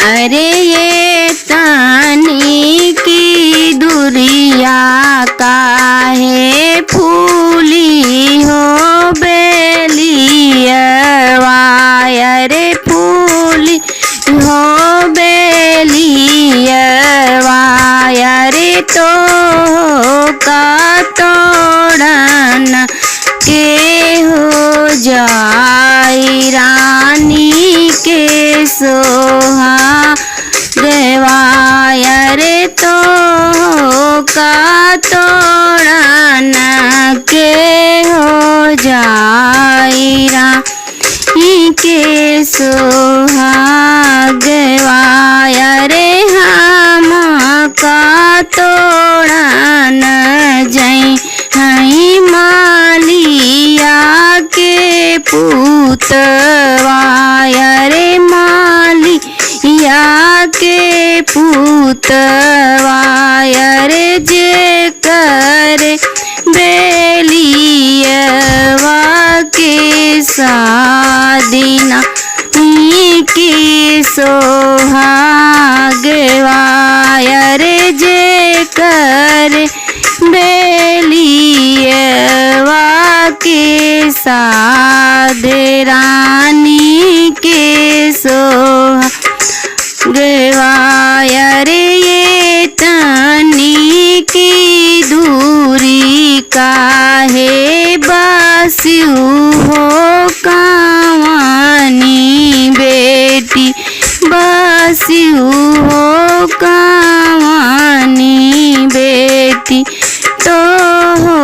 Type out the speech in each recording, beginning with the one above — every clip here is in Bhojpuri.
अरे ये तानी की दुरिया काहे फूली हो बेलियवा। अरे फूली हो बेलियवा। अरे तो का तोड़न के हो जाई रानी के सोहा देवा। अरे तो का तोड़न के हो जाई रानी के सोहागवा। अरे हम का तोड़न जई हई मालिया के पूतवा। अरे मालिया के पूतवा। अरे जे करे बेलियवा के सादिना की सोहागवा। अरे जे करे बेलियवा के साद रानी के सोहागवा। अरे ये तनी की दूरी काहे बासियू हो कावानी बेटी। बासियू हो कावानी बेटी तो हो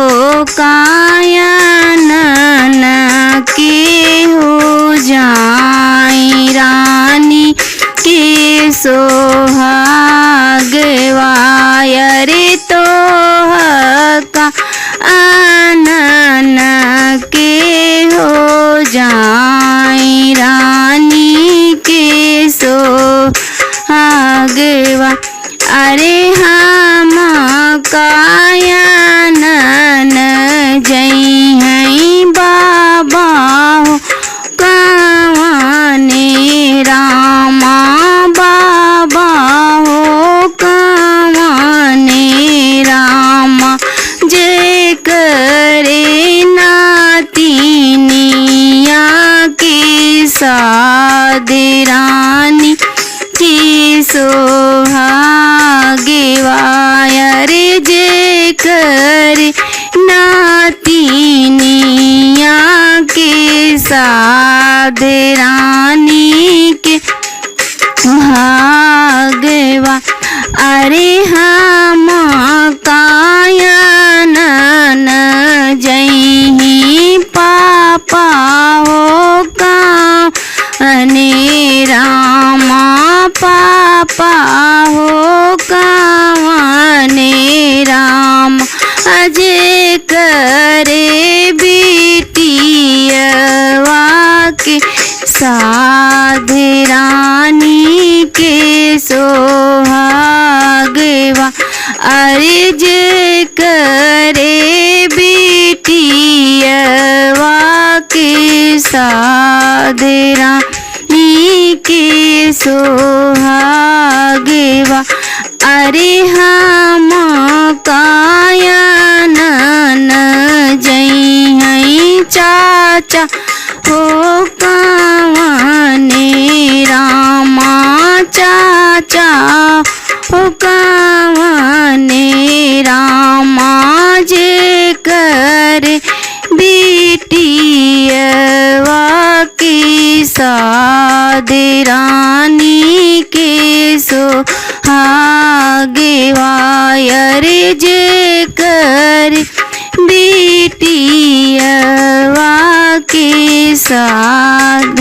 कायन के हो जाई रानी के सोहागवा। अरे तो का आनन के हो जाई रानी के सोहागवा। अरे हम कायन जई हई बाबा हो कावने रामा। बाबा हो कावने रामा। जे करे नातिनिया के साद रानी की सोहागवा। अरे जे करे नातिनिया के साद रानी के सोहागवा। अरे हम कायन जई पापा हो कावने रामा। पापा हो कावने राम। अजे करे बेटियवा के साध रानी के सोहागवा। अरे जे करे बेटियवा के साध रानी के सोहागवा। अरे हम कायन जई हई चाचा हो कावने रामा। चाचा हो कावने रामा। जे करे बेटियवा के साद रानी के सोहागवा। अरे जे करे बेटियवा के साद।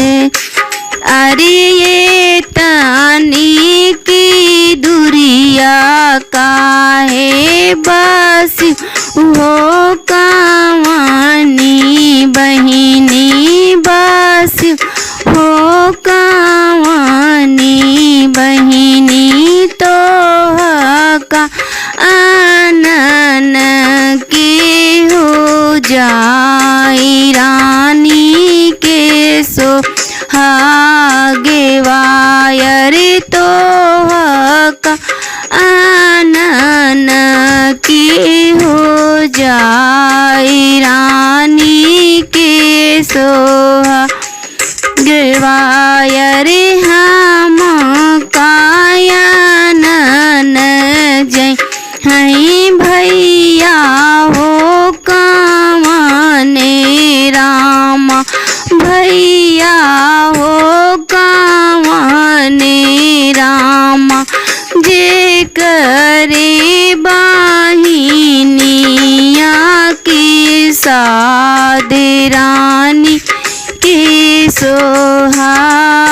अरे ये तानी की दुरिया काहे बासी हो कावानी बहिनी। बासी हो कावानी बहिनी तो का आनन के हो जाई रानी के सोहागवा। अरे तो का आनन की हो जाई रानी के सोहा गवाय रे हम कायनन जय हई भैया हो कामने रामा भैया हो कामने रामा जे करे बाहिनिया की साद रानी के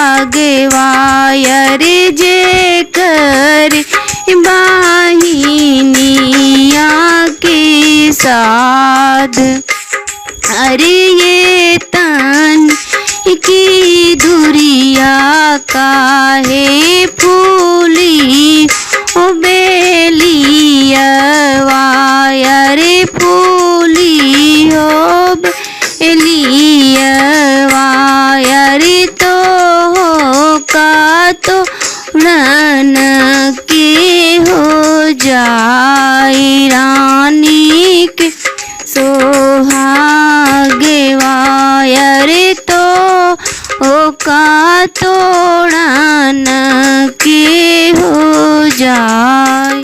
सोहागवाय रे जे करे बाहिनिया के साद अरे ये तन की दुरिया काहे फूली ओ बेलिया रे फूली हो बेलिया रे तो का तो रन के हो जाई रानी के सोहागवाय रे तो का तोड़न के हो जाए।